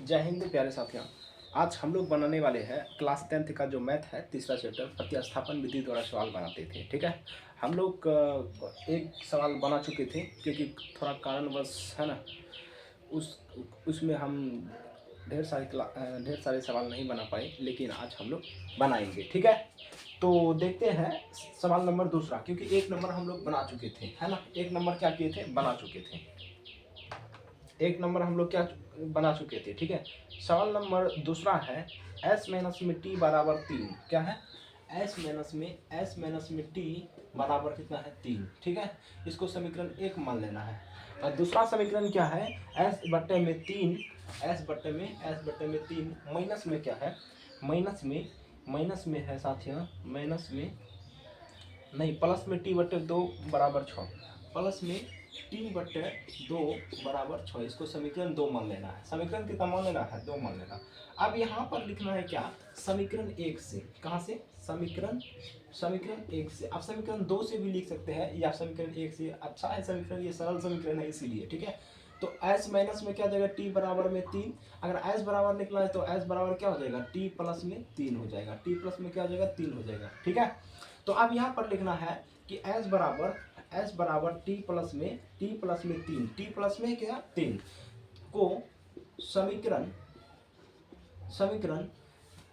जय हिंद प्यारे साथियों। आज हम लोग बनाने वाले हैं क्लास 10th का जो मैथ है तीसरा चैप्टर प्रतिस्थापन विधि द्वारा सवाल बनाते थे। ठीक है, हम लोग एक सवाल बना चुके थे क्योंकि थोड़ा कारणवश है ना, उस उसमें हम ढेर सारे सवाल नहीं बना पाए, लेकिन आज हम लोग बनाएंगे। ठीक है, तो देखते हैं सवाल नंबर दूसरा, क्योंकि एक नंबर हम लोग बना चुके थे, है ना। एक नंबर क्या किए थे, बना चुके थे। एक नंबर हम लोग क्या बना चुके थे। ठीक है, सवाल नंबर दूसरा है एस माइनस में टी बराबर 3। क्या है, एस माइनस में टी बराबर कितना है, 3। ठीक है, इसको समीकरण 1 मान लेना है। और दूसरा समीकरण क्या है, एस बट्टे में 3, एस बट्टे में 3 माइनस में क्या है, माइनस में है साथियों, माइनस में नहीं, प्लस में टी बट्टे 2 बराबर 6, प्लस में टी बट्टे 2 बराबर 6। इसको समीकरण 2 मान लेना है। समीकरण कितना मान लेना है, 2 मान लेना। अब यहाँ पर लिखना है क्या, समीकरण 1 से। कहाँ से, समीकरण 1 से। आप समीकरण 2 से भी लिख सकते हैं या समीकरण 1 से। अच्छा है समीकरण, ये सरल समीकरण है इसीलिए। ठीक है, तो s माइनस में क्या जाएगा, t बराबर में 3। अगर s बराबर निकला है तो s बराबर क्या हो जाएगा, t प्लस में 3 हो जाएगा। t प्लस में क्या हो जाएगा, 3 हो जाएगा। ठीक है, तो अब यहाँ पर लिखना है कि s बराबर t प्लस में 3, t प्लस में क्या, 3 को समीकरण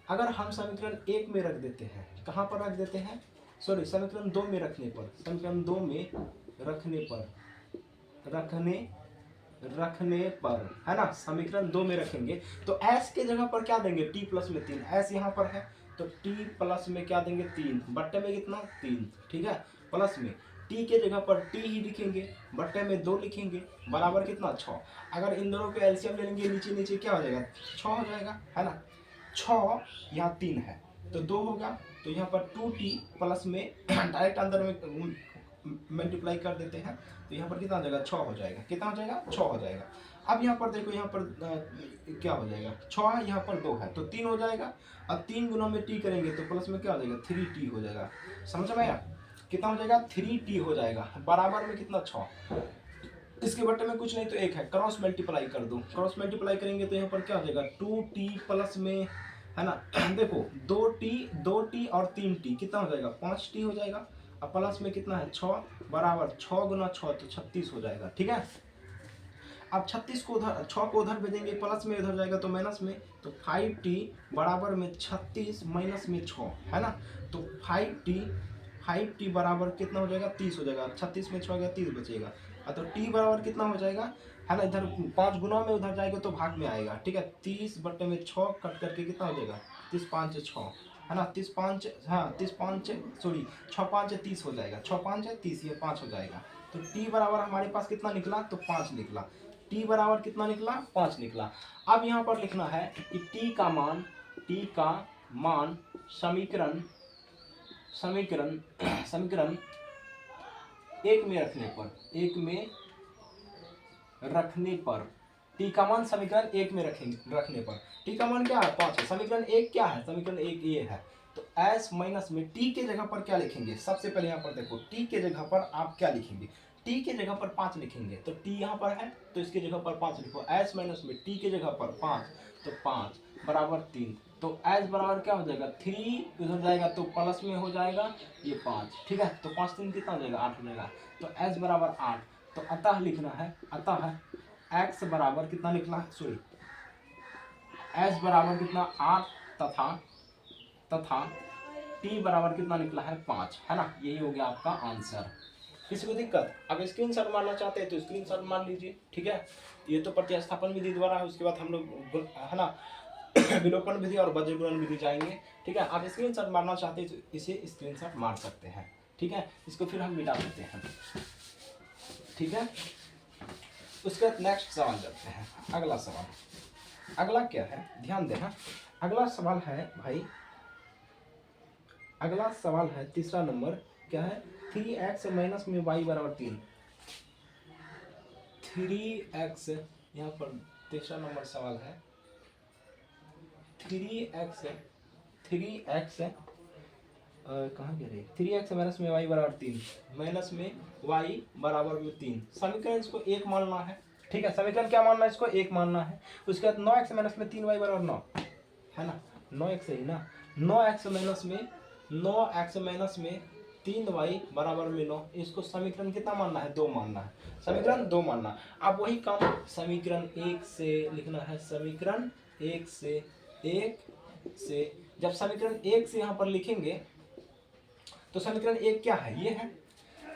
अगर हम समीकरण 1 में रख देते हैं, कहाँ पर रख देते हैं, सॉरी समीकरण 2 में रखने पर, समीकरण 2 में रखने पर है ना, समीकरण 2 में रखेंगे तो s के जगह पर क्या देंगे, t प्लस में 3। s यहाँ पर है तो t प्लस में क्या देंगे, 3 बट्टे में कितना, 3। ठीक है, प्लस में t के जगह पर t ही लिखेंगे, बट्टे में 2 लिखेंगे, बराबर कितना, 6। अगर इन दोनों के एलसीएम ले लेंगे, नीचे नीचे क्या हो जाएगा, 6 हो जाएगा, है ना। 6 यहाँ 3 है तो 2 होगा, तो यहाँ पर 2t प्लस में डायरेक्ट अंदर में मल्टीप्लाई कर देते हैं तो यहाँ पर कितना हो जाएगा, 6 हो जाएगा। कितना हो जाएगा, 6 हो जाएगा। अब यहाँ पर देखो, यहाँ पर क्या हो जाएगा, 6 है, यहाँ पर 2 है तो 3 हो जाएगा। अब 3 गुना में t करेंगे तो प्लस में क्या हो जाएगा, 3t हो जाएगा। समझ में आया, कितना हो जाएगा, 3t हो जाएगा, बराबर में कितना, 6। इसके बट्टे में कुछ नहीं तो 1 है, क्रॉस मल्टीप्लाई कर दो। क्रॉस मल्टीप्लाई करेंगे तो यहाँ पर क्या हो जाएगा, 2t प्लस में, है ना देखो 2t और 3t कितना हो जाएगा, 5t हो जाएगा। अब प्लस में कितना है, 6, बराबर 6 गुना 6 तो 36 हो जाएगा। ठीक है, अब 36 को उधर, 6 को उधर भेजेंगे, प्लस में इधर जाएगा तो माइनस में, तो 5t बराबर में 36 माइनस में 6, है ना। तो 5t बराबर कितना हो जाएगा, 30 हो जाएगा। 36 में 6 गया, 30 बचेगा। तो t बराबर कितना हो जाएगा, है ना, इधर 5 गुना में उधर जाएगा तो भाग में आएगा। ठीक है, 30 बट्टे में 6 कट करके कितना हो जाएगा, 30 5 6, है ना, 30 5, हाँ 30 5 सॉरी 6 5 30 हो जाएगा, 6 5 30, ये 5 हो जाएगा। तो t बराबर हमारे पास कितना निकला, तो 5 निकला। t बराबर कितना निकला, 5 निकला। अब यहाँ पर लिखना है कि t का मान समीकरण समीकरण 1 में रखने पर, t का मान समीकरण 1 में रखने पर, t का मान क्या है, 5 है। समीकरण 1 क्या है, समीकरण 1 ये है। तो s माइनस में t के जगह पर क्या लिखेंगे, सबसे पहले यहाँ पर देखो, t के जगह पर आप क्या लिखेंगे, t के जगह पर 5 लिखेंगे। तो t यहाँ पर है तो इसके जगह पर 5 लिखो। s माइनस में t के जगह पर 5, तो 5 बराबर 3। तो s बराबर क्या हो जाएगा, 3 उधर जाएगा तो प्लस में हो जाएगा ये 5। ठीक है, तो 5 3 कितना हो जाएगा, 8 हो जाएगा। तो s बराबर 8। तो अतः लिखना है, अतः x बराबर कितना निकला, सॉरी s बराबर कितना, 8 तथा t बराबर कितना निकला है, 5, है ना। यही हो गया आपका आंसर। किसी को दिक्कत, अगर स्क्रीनशॉट मारना चाहते हैं तो स्क्रीनशॉट मार लीजिए। ठीक है, ये तो प्रतिस्थापन विधि द्वारा है, उसके बाद हम लोग है ना विलोपन विधि और वज्रगुणन विधि जाएंगे। ठीक है, आप स्क्रीनशॉट मारना चाहते हैं तो इसे स्क्रीनशॉट मार सकते हैं। ठीक है, इसको फिर हम मिटा देते हैं। ठीक है, उसके बाद नेक्स्ट सवाल करते हैं। अगला सवाल, अगला क्या है, ध्यान देना। अगला सवाल है भाई, अगला सवाल है तीसरा नंबर, क्या है, 3x माइनस में y बराबर 3। 3x यहाँ पर तीसरा नंबर सवाल है, 3x कहाँ गया रे, 3x माइनस में y बराबर 3, माइनस में y बराबर में 3। समीकरण इसको 1 मानना है। ठीक है, समीकरण क्या मानना है, इसको 1 मानना है। उसके बाद 9x माइनस में 3y बराबर 9 है ना, 9x ही ना, 9x माइनस में 3y बराबर में 9, इसको समीकरण कितना मानना है, 2 मानना है, समीकरण 2 मानना। अब वही काम समीकरण 1 से लिखना है, समीकरण 1 से जब समीकरण 1 से यहाँ पर लिखेंगे तो समीकरण 1 क्या है, ये है,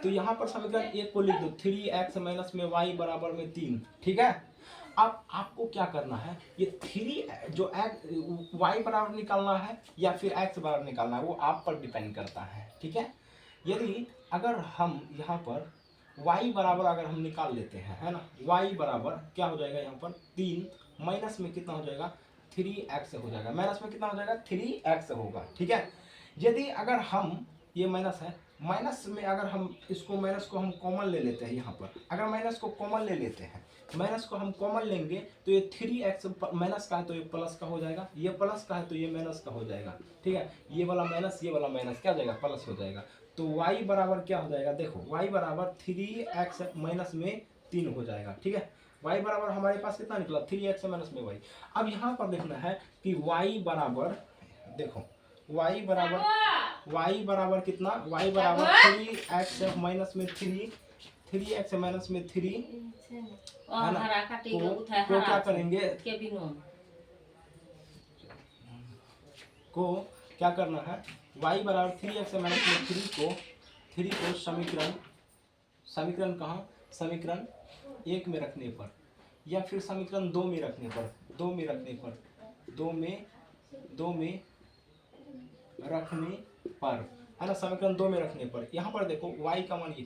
तो यहाँ पर समीकरण 1 को लिख दो, 3x माइनस में y बराबर में 3, ठीक है। अब आपको क्या करना है, ये 3 जो y बराबर निकालना है या फिर x बराबर निकालना है, वो आप पर डिपेंड करता है, ठीक है। यदि अगर हम यहाँ पर y बराबर अगर हम निकाल लेते हैं, है ना, y बराबर क्या हो जाएगा, यहाँ पर 3 माइनस में कितना हो जाएगा, 3x हो जाएगा, माइनस में कितना हो जाएगा, 3x होगा, ठीक है। यदि अगर हम, ये माइनस है, माइनस में अगर हम इसको माइनस को हम कॉमन ले लेते हैं, यहाँ पर अगर माइनस को कॉमन ले लेते हैं, माइनस को हम कॉमन लेंगे तो ये 3x माइनस का है तो ये प्लस का हो जाएगा, ये प्लस का है तो ये माइनस का हो जाएगा, ठीक है। ये वाला माइनस क्या हो जाएगा, प्लस हो जाएगा। तो y बराबर क्या हो जाएगा, देखो y बराबर 3x माइनस में 3 हो जाएगा, ठीक है। y बराबर हमारे पास कितना निकला, 3x माइनस में y। अब यहाँ पर देखना है कि y बराबर, देखो y बराबर कितना, y बराबर 3x माइनस में 3x माइनस में 3 है ना, को क्या करेंगे, को क्या करना है, y बराबर 3x माइनस में 3 को समीकरण कहाँ, समीकरण 1 में रखने पर या फिर समीकरण 2 में रखने पर, 2 में रखने पर है ना, समीकरण 2 में रखने पर यहाँ पर देखो y का मान ये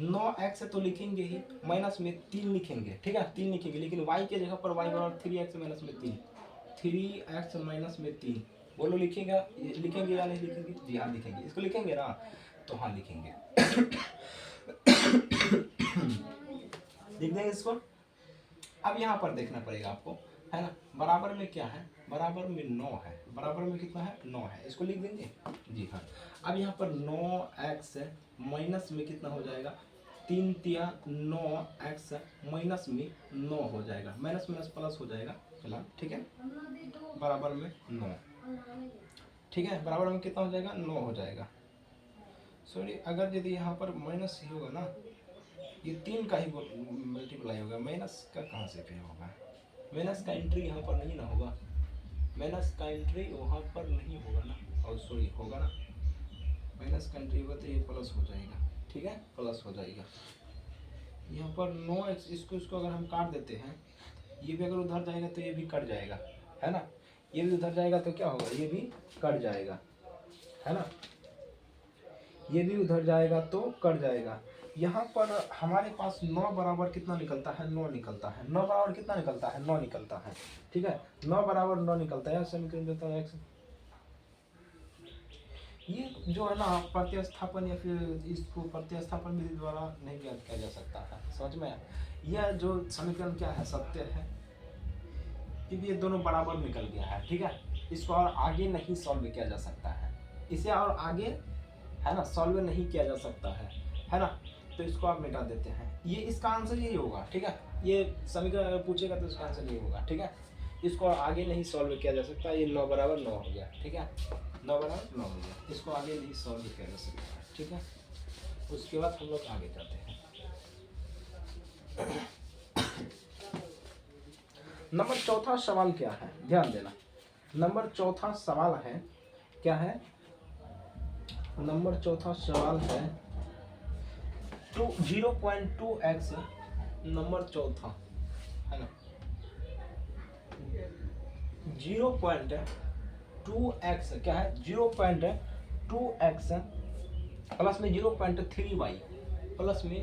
9x तो लिखेंगे ही, माइनस में 3 लिखेंगे, ठीक है, 3 लिखेंगे, लेकिन y के जगह पर y बराबर 3x माइनस में 3x माइनस में 3, बोलो लिखेगा, लिखेंगे या नहीं लिखेंगे, जी हाँ लिखेंगे, इसको लिखेंगे ना, तो हाँ लिखेंगे लिख देंगे इसको। अब यहाँ पर देखना पड़ेगा आपको, है ना, बराबर में क्या है, बराबर में 9 है, बराबर में कितना है, 9 है, इसको लिख देंगे, जी हाँ। अब यहाँ पर 9x माइनस में कितना हो जाएगा, 3 तिया 9x माइनस में 9 हो जाएगा, माइनस माइनस प्लस हो जाएगा फिलहाल, ठीक है, बराबर में 9, ठीक है, बराबर में कितना हो जाएगा, 9 हो जाएगा। सॉरी, अगर यदि यहाँ पर माइनस ही होगा ना, ये 3 का ही मल्टीप्लाई होगा, माइनस का कहाँ से फिर होगा, माइनस का एंट्री यहाँ पर नहीं ना होगा, माइनस का एंट्री वहाँ पर नहीं होगा ना, और सॉरी होगा ना, माइनस का एंट्री होगा तो ये प्लस हो जाएगा, ठीक है, प्लस हो जाएगा। यहाँ पर 9x, इसको अगर हम काट देते हैं, ये भी अगर उधर जाएगा तो ये भी कट जाएगा, है ना, ये भी उधर जाएगा तो क्या होगा, ये भी कट जाएगा, है ना, ये भी उधर जाएगा तो कट जाएगा। यहाँ पर हमारे पास 9 बराबर कितना निकलता है, 9 निकलता है, 9 बराबर कितना निकलता है, 9 निकलता है, ठीक है, 9 बराबर 9 निकलता है, समीकरण देता है x। ये जो है ना प्रतिस्थापन या फिर इसको प्रतिस्थापन विधि द्वारा नहीं ज्ञात किया जा सकता है, समझ में, यह जो समीकरण क्या है, सत्य है, क्योंकि ये दोनों बराबर निकल गया है, ठीक है, इसको और आगे नहीं सॉल्व किया जा सकता है, इसे और आगे है ना सॉल्व नहीं किया जा सकता है ना, तो इसको आप मिटा देते हैं, ये इसका आंसर यही होगा, ठीक है, ये समीकरण अगर पूछेगा तो इसका आंसर यही होगा, ठीक है, इसको आगे नहीं सॉल्व किया जा सकता, ये 9 बराबर 9 हो गया, ठीक है, 9 बराबर 9 हो गया, इसको आगे नहीं सॉल्व किया जा सकता है, ठीक है। उसके बाद हम लोग आगे जाते हैं। नंबर 4 सवाल क्या है, ध्यान देना, नंबर 4 सवाल है, क्या है, नंबर 4 सवाल है 0.2x, नंबर 4 है ना, 0.2x क्या है, 0.2x प्लस में 0.3y प्लस में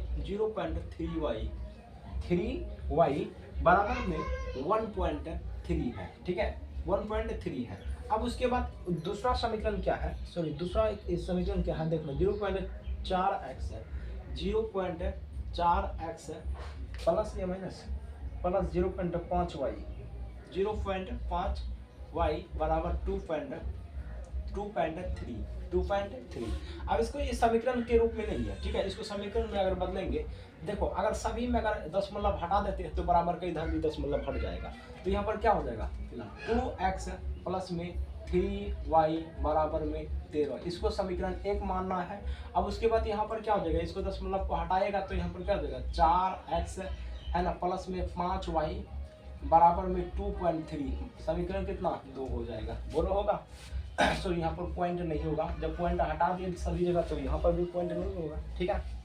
3y बराबर में 1.3 है, ठीक है, 1.3 है। अब उसके बाद दूसरा समीकरण क्या है, सॉरी दूसरा समीकरण क्या है, देख लो 0.4x है, 0.4x प्लस या माइनस प्लस 0.5y, 0.5y बराबर 2.3 2.3। अब इसको इस समीकरण के रूप में नहीं है, ठीक है, इसको समीकरण में अगर बदलेंगे, देखो अगर सभी में अगर दशमलव हटा देते हैं तो बराबर का इधर भी दशमलव हट जाएगा, तो यहाँ पर क्या हो जाएगा 2x प्लस में 3y बराबर में 13, इसको समीकरण 1 मानना है। अब उसके बाद यहाँ पर क्या हो जाएगा, इसको दशमलव को हटाएगा तो यहाँ पर क्या हो जाएगा 4x है ना प्लस में 5y बराबर में 2.3, समीकरण कितना 2 हो जाएगा। बोलो होगा सो यहाँ पर पॉइंट नहीं होगा, जब पॉइंट हटा दिए सभी जगह तो यहाँ पर भी पॉइंट नहीं होगा, ठीक है।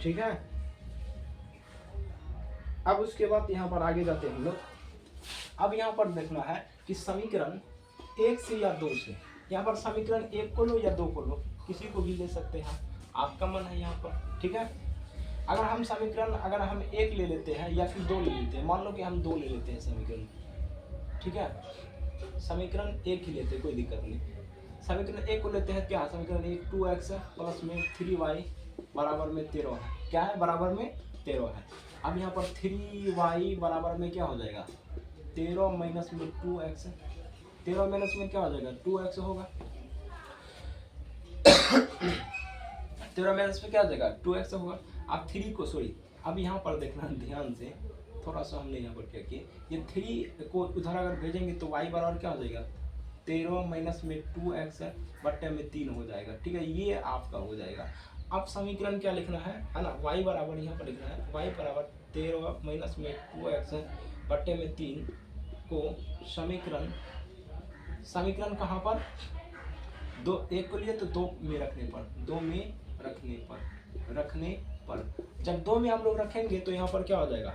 ठीक है, अब उसके बाद यहाँ पर आगे जाते हैं हम लोग। अब यहाँ पर देखना है कि समीकरण 1 से या 2 से, यहाँ पर समीकरण 1 को लो या 2 को लो, किसी को भी ले सकते हैं, आपका मन है यहाँ पर, ठीक है। अगर हम समीकरण अगर हम 1 ले लेते हैं या फिर 2 ले लेते हैं, मान लो कि हम 2 ले लेते हैं समीकरण, ठीक है, समीकरण 1 ही लेते हैं, कोई दिक्कत नहीं। समीकरण 1 को लेते हैं, क्या समीकरण 1 2x प्लस में 3y बराबर में 13 है, क्या है बराबर में 13 है। अब यहाँ पर 3y बराबर में क्या हो जाएगा 13 माइनस में 2x, 13 माइनस में क्या हो जाएगा 2x होगा 13 माइनस में क्या हो जाएगा 2x होगा। अब 3 को सॉरी, अब यहाँ पर देखना ध्यान से, थोड़ा सा हमने यहाँ पर क्या किया, ये 3 को उधर अगर भेजेंगे तो y बराबर क्या हो जाएगा 13 माइनस में 2x बट्टे में 3 हो जाएगा, ठीक है, ये आपका हो जाएगा। अब समीकरण क्या लिखना है ना, y बराबर यहाँ पर लिखना है y बराबर 13 माइनस में 2x बट्टे में 3 को समीकरण कहाँ पर 2 1 को लिए तो 2 में रखने पर, 2 में रखने पर जब 2 में हम लोग रखेंगे तो यहाँ पर क्या हो जाएगा,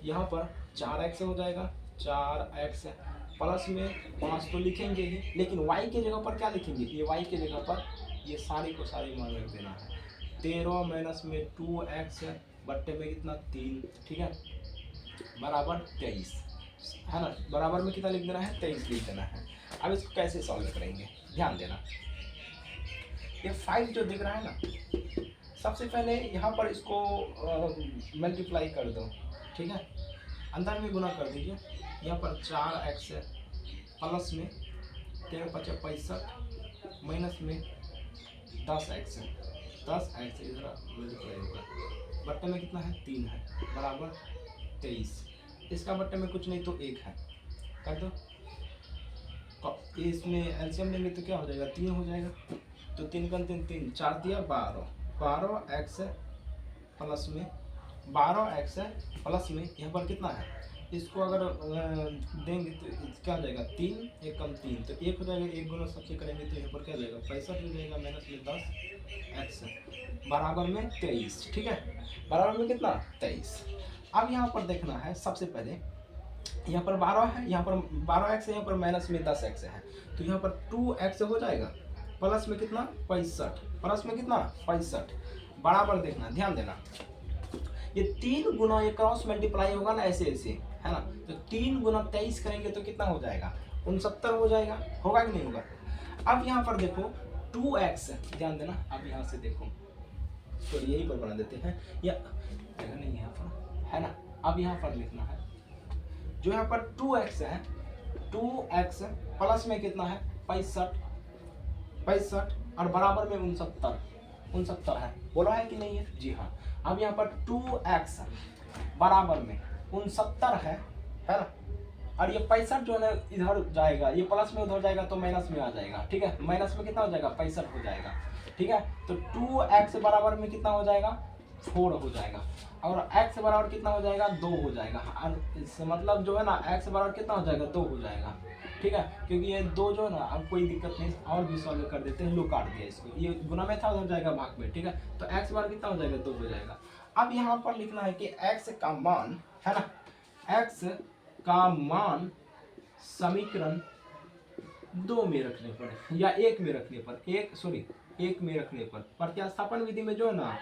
यहाँ पर 4x हो जाएगा, 4x प्लस में 5 तो लिखेंगे ही, लेकिन y के जगह पर क्या लिखेंगे, ये y के जगह पर ये सारी को सारी मान रख देना है, 13 माइनस में 2x बट्टे में कितना 3, ठीक है, बराबर 23 है ना, बराबर में कितना लिख देना है 23 लिख देना है। अब इसको कैसे सॉल्व करेंगे, ध्यान देना, ये 5 जो दिख रहा है ना, सबसे पहले यहाँ पर इसको मल्टीप्लाई कर दो, ठीक है, अंदर में गुना कर दीजिए, यहाँ पर 4x प्लस में 13 × 5 = 65 माइनस में 10x इधर मल्टीप्लाई होगा, बट्टे में कितना है 3 है बराबर 23, इसका बट्टे में कुछ नहीं तो 1 है, कर दो, इसमें एलसीएम लेंगे तो क्या हो जाएगा 3 हो जाएगा, तो 3 का 3 4 दिया 12x प्लस में 12x प्लस में यहाँ पर कितना है, इसको अगर देंगे तो क्या हो जाएगा 3 1 कम 3 तो 1 हो जाएगा, 1 गुना सबसे करेंगे तो यहाँ पर क्या हो जाएगा 65 हो जाएगा, माइनस में 10x बराबर में 23, ठीक है, बराबर में कितना 23। अब यहाँ पर देखना है सबसे पहले, यहाँ पर 12 है, यहाँ पर 12x है, यहाँ पर माइनस में 10x है, तो यहाँ पर 2x हो जाएगा, प्लस में कितना 65, प्लस में कितना 65 बराबर, देखना ध्यान देना, ये 3 गुना ये क्रॉस मल्टीप्लाई होगा ना ऐसे ऐसे है ना, तो 3 गुना 23 करेंगे तो कितना हो जाएगा 69 हो जाएगा, होगा कि नहीं होगा। अब यहाँ पर देखो 2x, ध्यान देना, अब यहाँ से देखो तो यही पर बना देते हैं, या नहीं यहाँ पर है ना, अब यहाँ पर लिखना है जो यहाँ पर 2x है, 2x प्लस में कितना है 65 और बराबर में 69 है, बोला है कि नहीं है, जी हाँ। अब यहाँ पर 2x बराबर में 69 है ना, और ये 65 जो है ना इधर जाएगा, ये प्लस में उधर जाएगा तो माइनस में आ जाएगा, ठीक है, माइनस में कितना हो जाएगा 65 हो जाएगा, ठीक है, तो 2x बराबर में कितना हो जाएगा 4 हो जाएगा, और x बराबर कितना हो जाएगा 2 हो जाएगा, मतलब जो है ना x बराबर कितना हो जाएगा 2 हो जाएगा, ठीक है, क्योंकि ये 2 जो है ना, अब कोई दिक्कत नहीं, और भी सॉल्व कर देते हैं, लो काट दिया इसको, ये गुना में था उधर जाएगा भाग में, ठीक है, तो x बराबर कितना हो जाएगा 2 हो जाएगा। अब यहाँ पर लिखना है कि x का मान है ना, x का मान समीकरण 2 में रखने पर या 1 में रखने पर, 1 में रखने पर, प्रत्यास्थापन विधि में जो है ना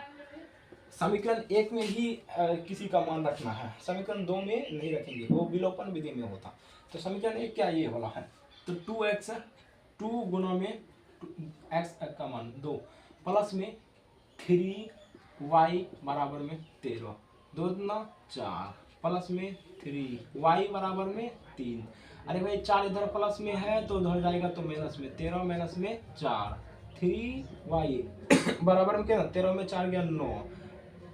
समीकरण 1 में ही किसी का मान रखना है, समीकरण 2 में नहीं रखेंगे, वो विलोपन विधि में होता, तो समीकरण 1 क्या ये वाला है, तो 2x 2 गुना में x का मान 2 प्लस में 3y बराबर में 13 2 दूना 4 प्लस में 3 y बराबर में 3। अरे भाई 4 इधर प्लस में है तो उधर जाएगा तो माइनस में, 13 माइनस में 4 3y बराबर में क्या 13 में 4 गया 9,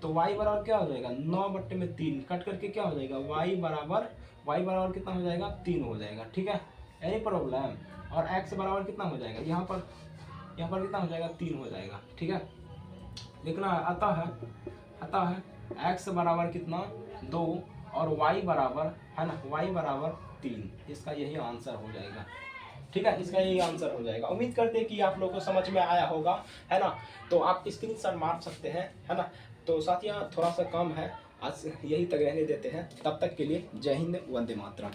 तो y बराबर क्या हो जाएगा 9/3 कट करके क्या हो जाएगा y बराबर कितना हो जाएगा 3 हो जाएगा। ठीक है, यही प्रॉब्लम। और x बराबर कितना हो जाएगा यहाँ पर कितना हो जाएगा 3 हो जाएगा। ठीक है, लिखना आता है x बराबर कितना 2 और y बराबर है ना y बराबर 3। इसका यही आंसर हो जाएगा। ठीक है, इसका यही आंसर हो जाएगा। उम्मीद करते हैं कि आप लोगों को समझ में आया होगा, है ना। तो आप स्क्रीनशॉट मार सकते हैं, है ना। तो साथियों थोड़ा सा कम है, आज यही तक रहने देते हैं। तब तक के लिए जय हिंद, वंदे मातरम।